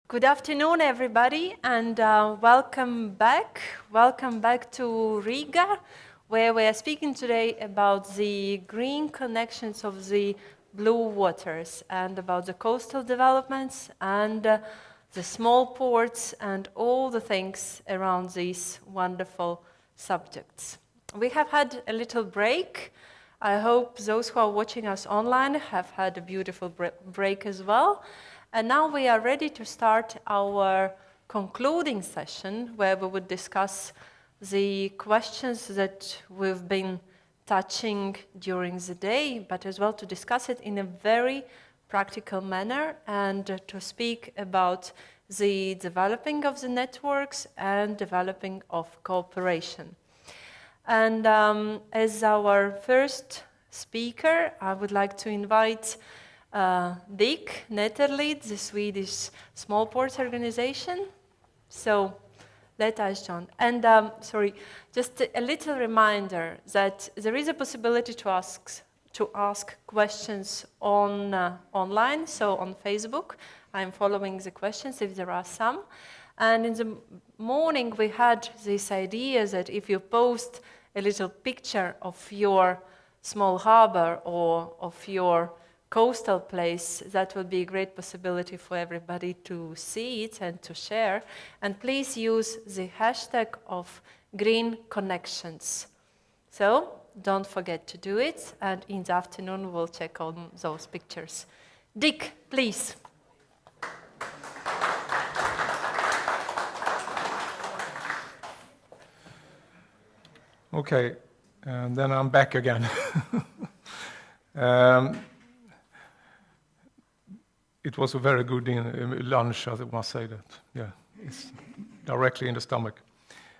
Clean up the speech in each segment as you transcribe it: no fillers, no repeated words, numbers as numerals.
Good afternoon, everybody, and welcome back. Welcome back to Riga, where we are speaking today about the green connections of the blue waters and about the coastal developments and the small ports and all the things around these wonderful subjects. We have had a little break. I hope those who are watching us online have had a beautiful break as well. And now we are ready to start our concluding session where we would discuss the questions that we've been touching during the day, but as well to discuss it in a very practical manner and to speak about the developing of the networks and developing of cooperation. And as our first speaker, I would like to invite Dick Netterlid, the Swedish Small Ports Organization. So let us join. And sorry, just a little reminder that there is a possibility to ask questions online, so on Facebook. I'm following the questions if there are some. And in the morning we had this idea that if you post a little picture of your small harbor or of your coastal place, that would be a great possibility for everybody to see it and to share. And please use the hashtag of Green Connections. So don't forget to do it, and in the afternoon we'll check on those pictures. Dick, please. Okay, and then I'm back again. It was a very good lunch, I must say that. Yeah, it's directly in the stomach.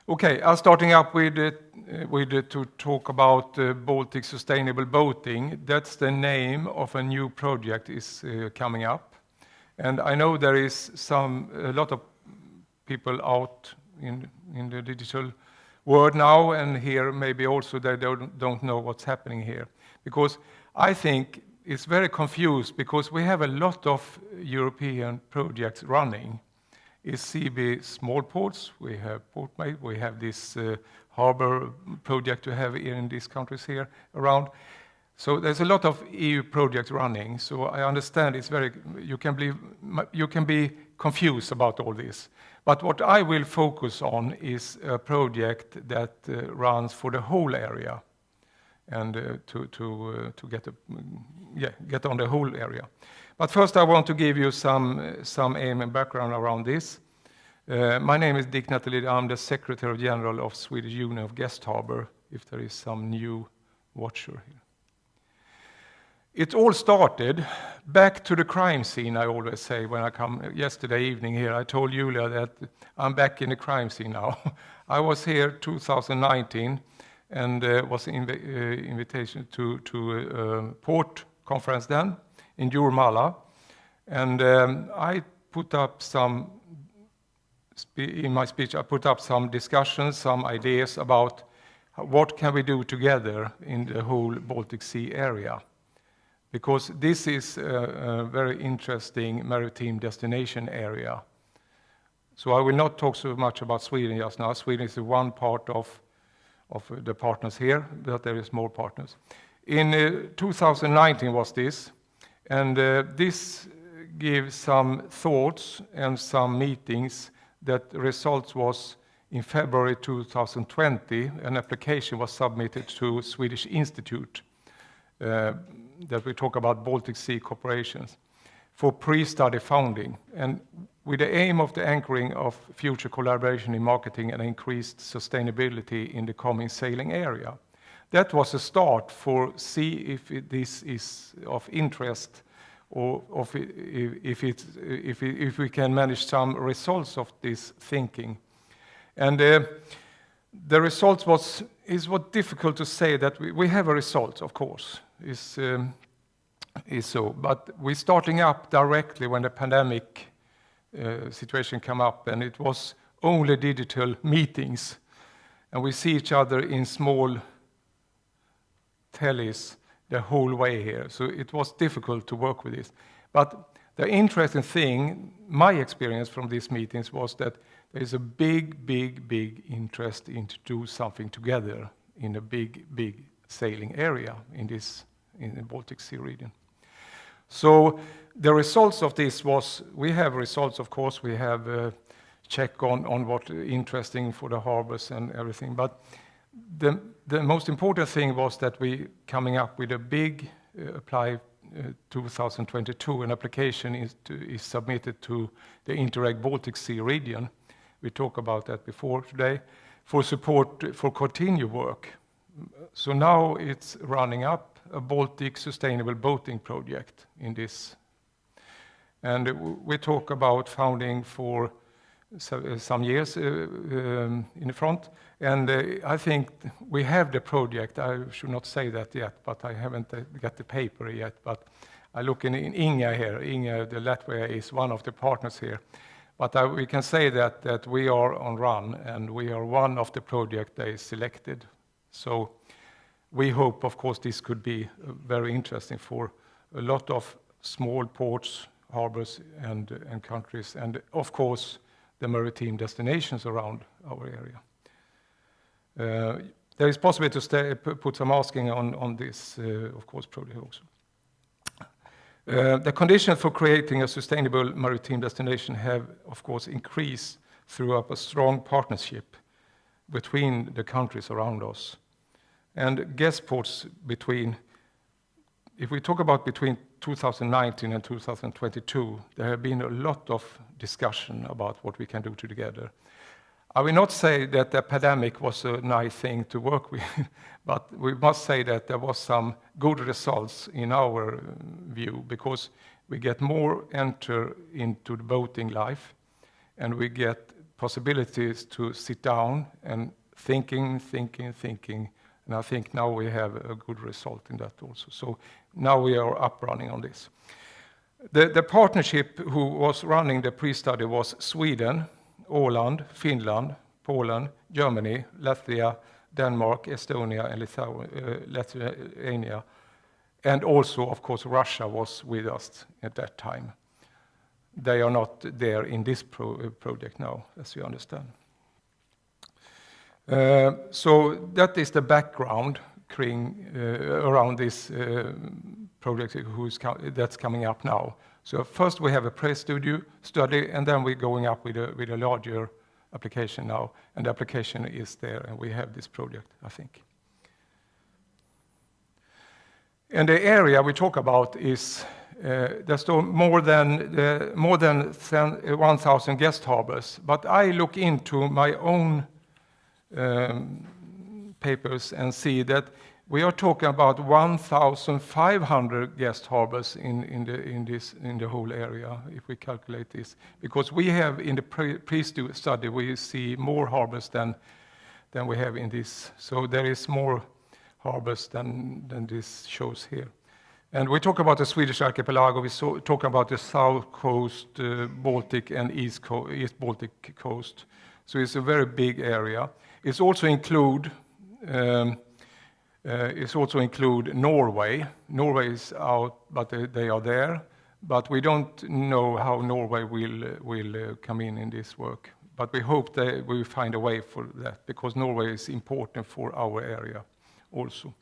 Okay, I'm starting up with to talk about Baltic Sustainable Boating. That's the name of a new project is coming up. And I know there is a lot of people out in the digital world now, and here maybe also they don't know what's happening here. Because I think it's very confused because we have a lot of European projects running. It's CB small ports, we have PortMate, we have this Harbour project we have in these countries here around. So there's a lot of EU projects running. So I understand you can be confused about all this. But what I will focus on is a project that runs for the whole area, and to get on the whole area. But first I want to give you some aim and background around this. My name is Dick Netterlid. I'm the Secretary General of Swedish Union of Guest Harbour, if there is some new watcher here. It all started back to the crime scene, I always say when I come. Yesterday evening here, I told Julia that I'm back in the crime scene now. I was here 2019 and was invitation to port conference then in Jurmala. And I put up in my speech, I put up some discussions, some ideas about what can we do together in the whole Baltic Sea area. Because this is a very interesting maritime destination area. So I will not talk so much about Sweden just now. Sweden is one part of the partners here, but there is more partners. In 2019 was this, and this gave some thoughts and some meetings that the results was in February 2020, an application was submitted to Swedish Institute that we talk about Baltic Sea cooperations for pre-study funding, and with the aim of the anchoring of future collaboration in marketing and increased sustainability in the coming sailing area. That was a start for see if this is of interest or if we can manage some results of this thinking. And the results is what difficult to say that we have a result, of course, is so, but we're starting up directly when the pandemic situation came up, and it was only digital meetings, and we see each other in small tellies the whole way here. So it was difficult to work with this. But The interesting thing, my experience from these meetings, was that there is a big interest in to do something together in a big sailing area in the Baltic Sea region. So the results of this was, we have results, of course, we have a check on what interesting for the harbors and everything, but the most important thing was that we coming up with a big apply 2022, an application is submitted to the Interreg Baltic Sea region. We talked about that before today, for support for continued work. So now it's running up a Baltic sustainable boating project in this. And we talk about founding for some years in the front. And I think we have the project. I should not say that yet, but I haven't got the paper yet. But I look in Inga here. Inga, the Latvia, is one of the partners here. But we can say that we are on run, and we are one of the projects they selected. So we hope, of course, this could be very interesting for a lot of small ports, harbors, and countries, and of course, the maritime destinations around our area. There is possibility to put some asking on this, of course, project also. The conditions for creating a sustainable maritime destination have, of course, increased through a strong partnership between the countries around us. And guest ports if we talk about between 2019 and 2022, there have been a lot of discussion about what we can do together. I will not say that the pandemic was a nice thing to work with, but we must say that there was some good results in our view, because we get more enter into the boating life, and we get possibilities to sit down and thinking, and I think now we have a good result in that also. So now we are up running on this. The partnership who was running the pre-study was Sweden, Åland, Finland, Poland, Germany, Latvia, Denmark, Estonia, and Lithuania. And also, of course, Russia was with us at that time. They are not there in this project now, as you understand. So that is the background around this project that's coming up now. So first we have a pre-study, and then we're going up with a larger application now, and the application is there, and we have this project, I think. And the area we talk about is there's more than 1,000 guest harbors, but I look into my own papers and see that we are talking about 1,500 guest harbors in the whole area, if we calculate this, because we have in the pre-study we see more harbors than we have in this. So there is more harbors than this shows here. And we talk about the Swedish archipelago. We talk about the south coast, Baltic, and east Baltic coast. So it's a very big area. It's also include Norway. Norway is out, but they are there. But we don't know how Norway will come in this work. But we hope that we will find a way for that, because Norway is important for our area also.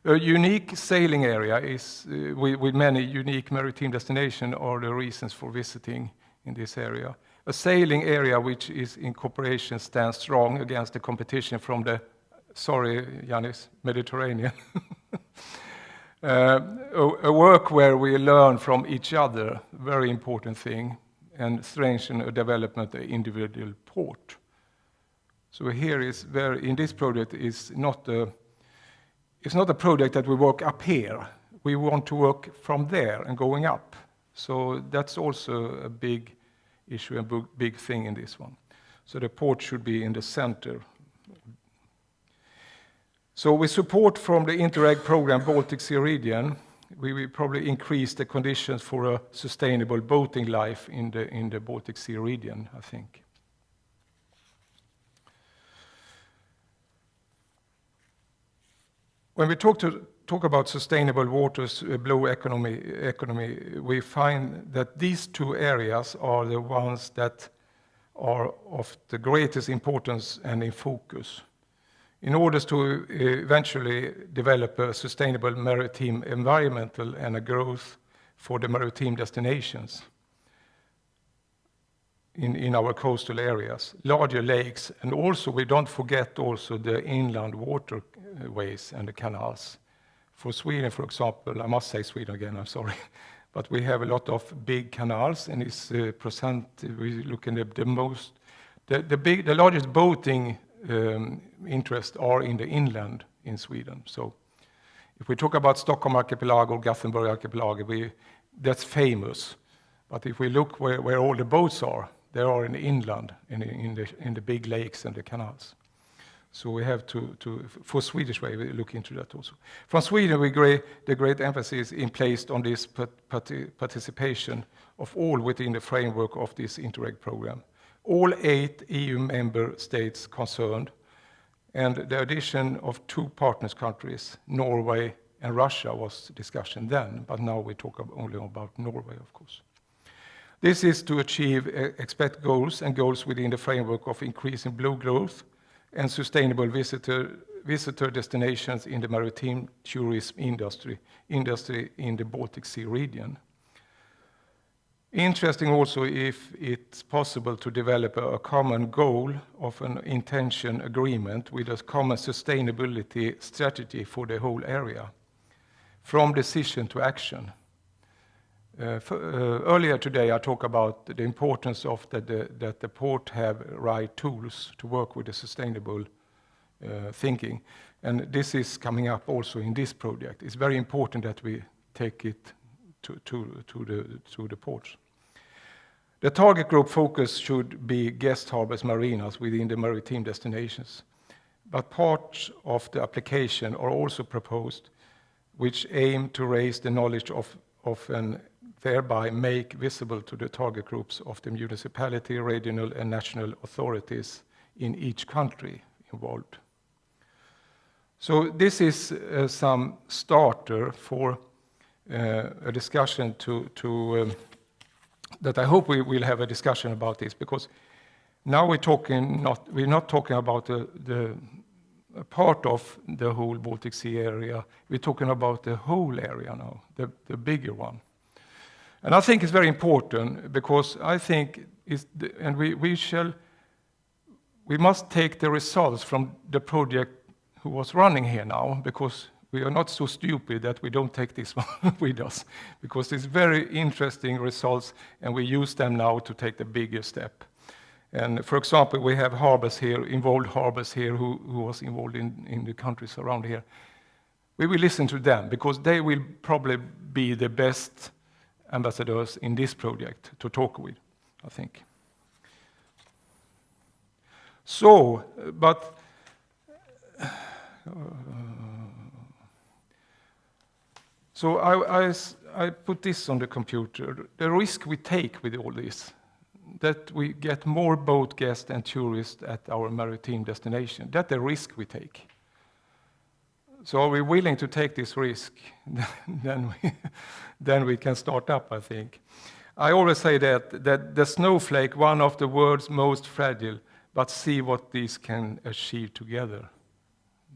A unique sailing area is with many unique maritime destinations are the reasons for visiting in this area. A sailing area which is in cooperation stands strong against the competition from the, sorry, Yanis, Mediterranean. A work where we learn from each other, very important thing, and strengthen a development of individual port. So here is in this project is not it's not a project that we work up here. We want to work from there and going up. So that's also a big issue, a big thing in this one. So the port should be in the center. So with support from the Interreg program Baltic Sea region, we will probably increase the conditions for a sustainable boating life in the Baltic Sea region, I think. When we talk talk about sustainable waters, blue economy, we find that these two areas are the ones that are of the greatest importance and in focus. In order to eventually develop a sustainable maritime environmental and a growth for the maritime destinations in our coastal areas, larger lakes, and also we don't forget also the inland waterways and the canals. For Sweden, for example, I must say Sweden again, I'm sorry, but we have a lot of big canals, and it's we look in the largest boating interest are in the inland in Sweden. So if we talk about Stockholm Archipelago, Gothenburg Archipelago, that's famous. But if we look where all the boats are, they are in the inland, in the big lakes and the canals. So we have to for Swedish way, we look into that also. From Sweden, the great emphasis is placed on this participation of all within the framework of this Interreg program. All 8 EU member states concerned, and the addition of 2 partners countries, Norway and Russia, was discussion then, but now we talk only about Norway, of course. This is to achieve expect goals and goals within the framework of increasing blue growth and sustainable visitor destinations in the maritime tourism industry in the Baltic Sea region. Interesting also if it's possible to develop a common goal of an intention agreement with a common sustainability strategy for the whole area, from decision to action. Earlier today I talked about the importance of that the port have right tools to work with the sustainable thinking, and this is coming up also in this project. It's very important that we take it to the ports. The target group focus should be guest harbors, marinas within the maritime destinations, but parts of the application are also proposed which aim to raise the knowledge of and thereby make visible to the target groups of the municipality, regional and national authorities in each country involved. So this is some starter for a discussion that I hope we will have a discussion about this, because now we're not talking about the part of the whole Baltic Sea area. We're talking about the whole area now, the bigger one. And I think it's very important, because I think we must take the results from the project who was running here now, because we are not so stupid that we don't take this one with us, because it's very interesting results, and we use them now to take the bigger step. And for example, we have Harbours here, involved Harbours here, who was involved in the countries around here. We will listen to them, because they will probably be the best ambassadors in this project to talk with, I think. So, but so I put this on the computer. The risk we take with all this, that we get more boat guests and tourists at our maritime destination. That's the risk we take. So are we willing to take this risk? then we can start up, I think. I always say that the snowflake, one of the world's most fragile, but see what these can achieve together.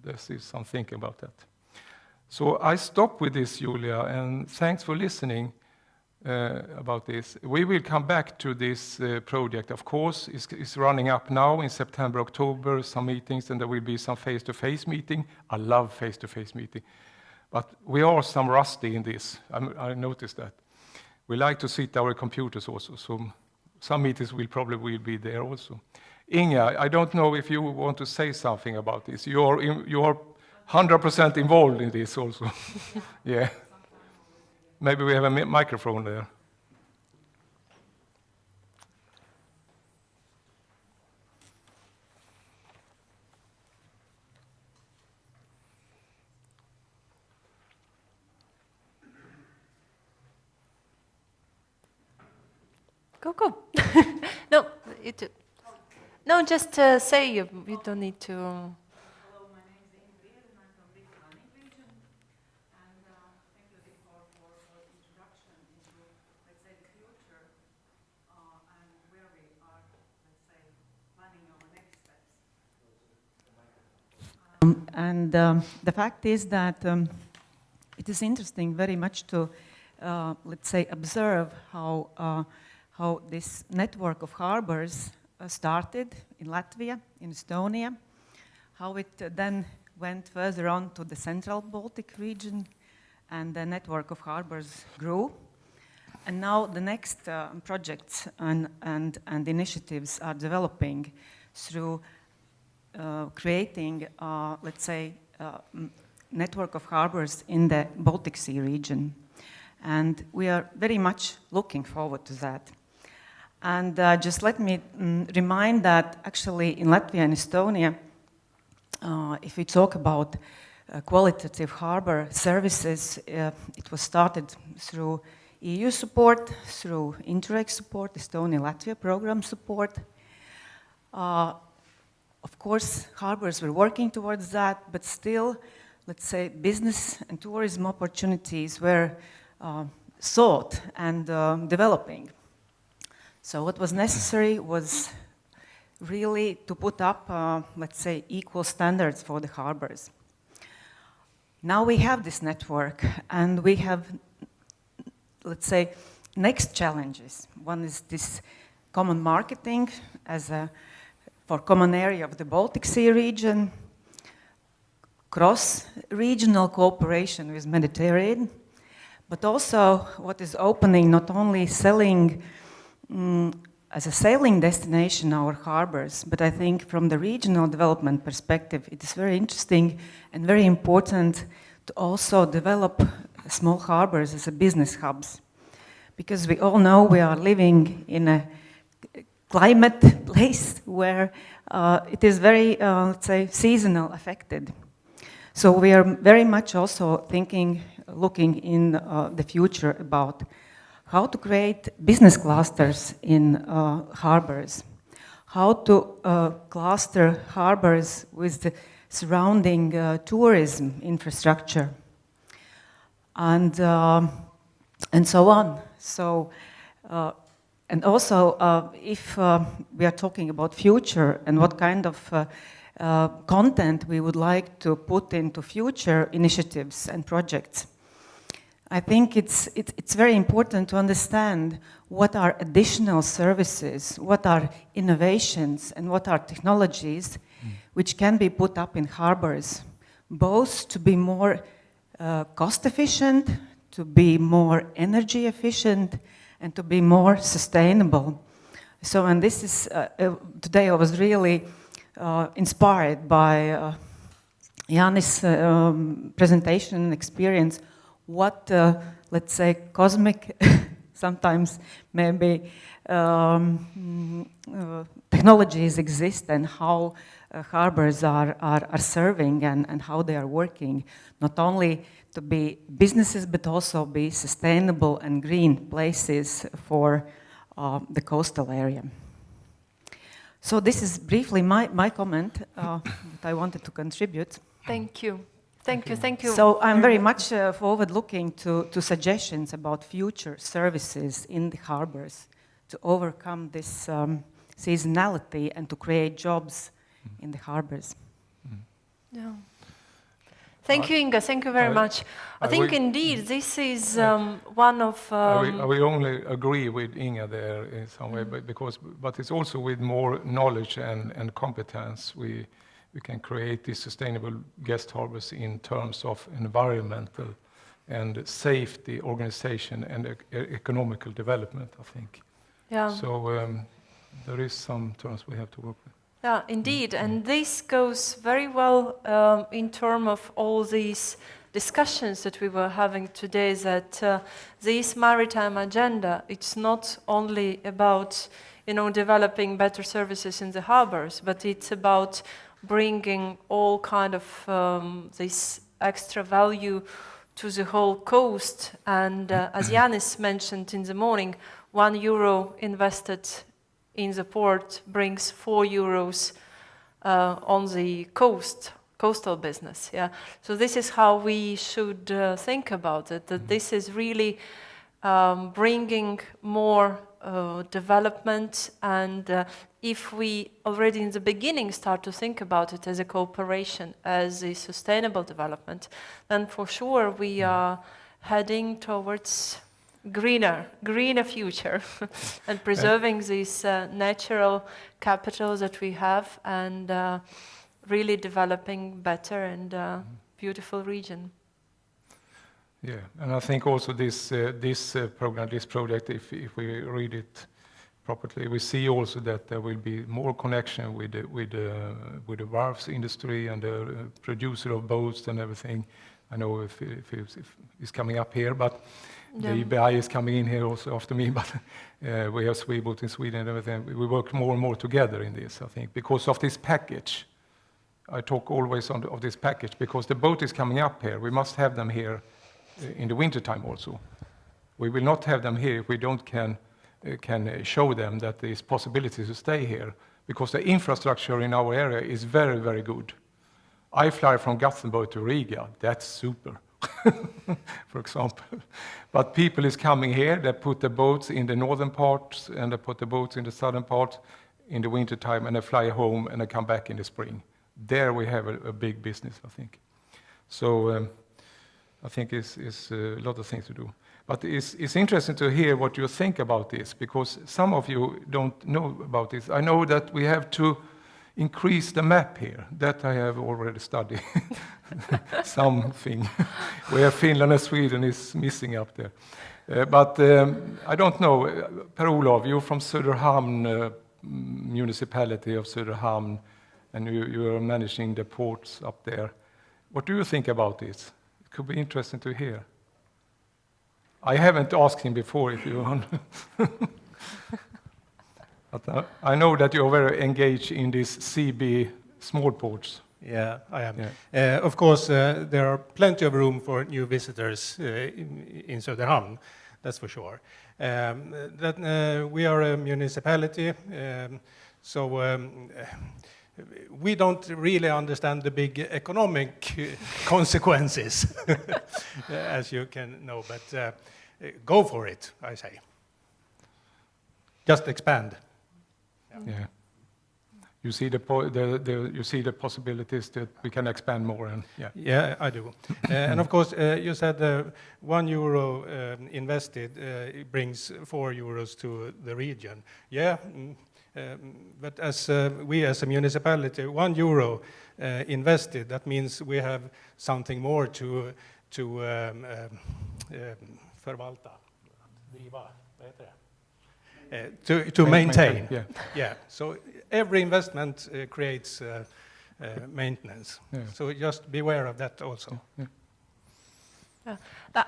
This is some thinking about that. So I stop with this, Julia, and thanks for listening about this. We will come back to this project, of course. It's running up now in September, October, some meetings, and there will be some face-to-face meeting. I love face-to-face meeting. But we are some rusty in this. I noticed that. We like to sit at our computers also, so some meetings will be there also. Inga, I don't know if you want to say something about this. You are 100% involved in this also. Yeah. Maybe we have a microphone there. Go. No, just say you don't need to. Hello, my name is Ingrid and I'm from Riga region. and the fact is that it is interesting very much to, let's say, observe how this network of harbors started in Latvia, in Estonia, how it then went further on to the central Baltic region, and the network of harbors grew. And now the next projects and initiatives are developing through creating, let's say, network of harbors in the Baltic Sea region. And we are very much looking forward to that. And just let me remind that actually in Latvia and Estonia, if we talk about qualitative harbor services, it was started through EU support, through Interreg support, Estonia-Latvia program support. Of course, harbors were working towards that, but still, let's say, business and tourism opportunities were sought and developing. So what was necessary was really to put up, let's say, equal standards for the harbors. Now we have this network, and we have, let's say, next challenges. One is this common marketing as for common area of the Baltic Sea region, cross-regional cooperation with Mediterranean, but also what is opening, not only selling as a sailing destination our harbors, but I think from the regional development perspective, it is very interesting and very important to also develop small harbors as a business hubs. Because we all know we are living in a climate place where it is very, let's say, seasonal affected. So we are very much also thinking, looking in the future about how to create business clusters in harbors, how to cluster harbors with the surrounding tourism infrastructure, and so on. So, and also, if we are talking about future and what kind of content we would like to put into future initiatives and projects, I think it's very important to understand what are additional services, what are innovations, and what are technologies which can be put up in harbors, both to be more cost efficient, to be more energy efficient, and to be more sustainable. So, and this is, today I was really inspired by Jānis' presentation and experience, what, let's say, cosmic, sometimes maybe technologies exist, and how harbors are serving and how they are working, not only to be businesses, but also be sustainable and green places for the coastal area. So this is briefly my comment that I wanted to contribute. Thank you. Thank you. So I'm very much forward-looking to suggestions about future services in the harbors to overcome this seasonality and to create jobs in the harbors. Yeah. Thank you, Inga. Thank you very much. I think indeed this is one of. We only agree with Inga there in some way, but it's also with more knowledge and competence we can create these sustainable guest harbors in terms of environmental and safety, organization, and economical development, I think. Yeah. So there is some terms we have to work with. Yeah, indeed, and this goes very well in terms of all these discussions that we were having today, that this maritime agenda, it's not only about, developing better services in the harbors, but it's about bringing all kind of this extra value to the whole coast. And as Jānis mentioned in the morning, €1 invested in the port brings €4 on the coastal business. Yeah. So this is how we should think about it. That this is really bringing more development, and if we already in the beginning start to think about it as a cooperation, as a sustainable development, then for sure we are heading towards greener future and preserving these natural capitals that we have, and really developing better and beautiful region. Yeah, and I think also this program, this project, if we read it properly, we see also that there will be more connection with the varves industry and the producer of boats and everything. I know if it's coming up here, but the EBI is coming in here also after me. But we have Sweboat in Sweden and everything. We work more and more together in this, I think, because of this package. I talk always of this package because the boat is coming up here. We must have them here in the winter time also. We will not have them here if we don't can show them that there is possibility to stay here, because the infrastructure in our area is very, very good. I fly from Gothenburg to Riga. That's super, for example. But people is coming here. They put the boats in the northern part and they put the boats in the southern part in the winter time, and they fly home and they come back in the spring. There we have a big business, I think. So I think it's a lot of things to do. But it's interesting to hear what you think about this, because some of you don't know about this. I know that we have to increase the map here. That I have already studied. Something. Where Finland and Sweden is missing up there. But I don't know. Per-Olof, you're from Söderhamn, municipality of Söderhamn, and you are managing the ports up there. What do you think about this? It could be interesting to hear. I haven't asked him before if you want. But I know that you're very engaged in these CB small ports. Yeah, I am. Yeah. Of course, there are plenty of room for new visitors in Söderhamn, that's for sure. We are a municipality, so we don't really understand the big economic consequences, as you can know, but go for it, I say. Just expand. Yeah. You see you see the possibilities that we can expand more, and yeah. Yeah, I do. And of course, you said €1 invested brings €4 to the region. Yeah, but as we as a municipality, €1 invested, that means we have something more to förvalta, driva, vad heter det? To maintain. Yeah. Yeah. So every investment creates maintenance. Yeah. So just beware of that also. Yeah. Yeah.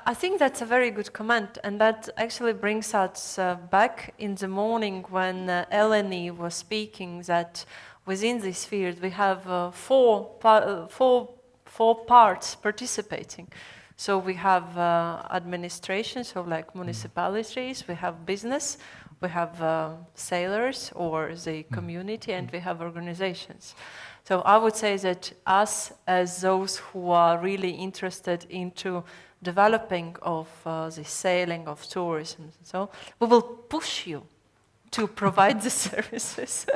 I think that's a very good comment, and that actually brings us back in the morning when Eleni was speaking, that within this field we have four parts participating. So we have administration, so like municipalities, we have business, we have sailors or the community, and we have organizations. So I would say that us, as those who are really interested into developing of the sailing, of tourism, so we will push you to provide the services.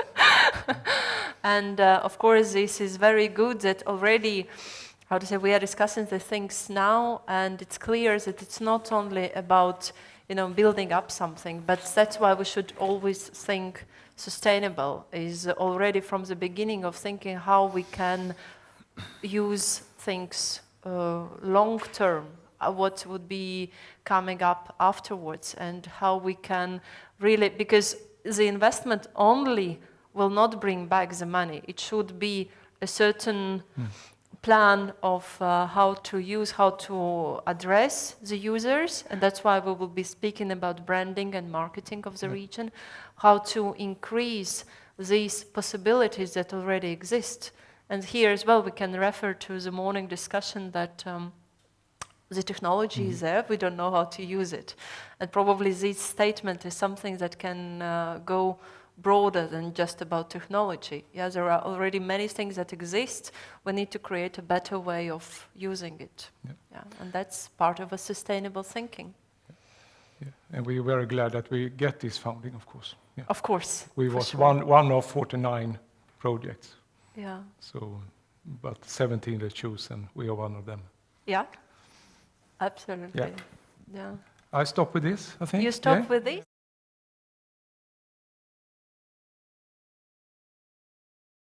And of course, this is very good that already, how to say, we are discussing the things now, and it's clear that it's not only about building up something, but that's why we should always think sustainable, is already from the beginning of thinking how we can use things long term, what would be coming up afterwards, and how we can really, because the investment only will not bring back the money. It should be a certain plan of how to address the users, and that's why we will be speaking about branding and marketing of the region, how to increase these possibilities that already exist. And here as well we can refer to the morning discussion that the technology is there, we don't know how to use it. And probably this statement is something that can go broader than just about technology. Yeah, there are already many things that exist. We need to create a better way of using it. Yeah, and that's part of a sustainable thinking. Yeah. And we're very glad that we get this funding, of course. Yeah. Of course. We for was sure. one of 49 projects. Yeah. So, but 17 they choose, and we are one of them. Yeah. Absolutely. Yeah. Yeah. I stop with this, I think. You stop yeah? with this?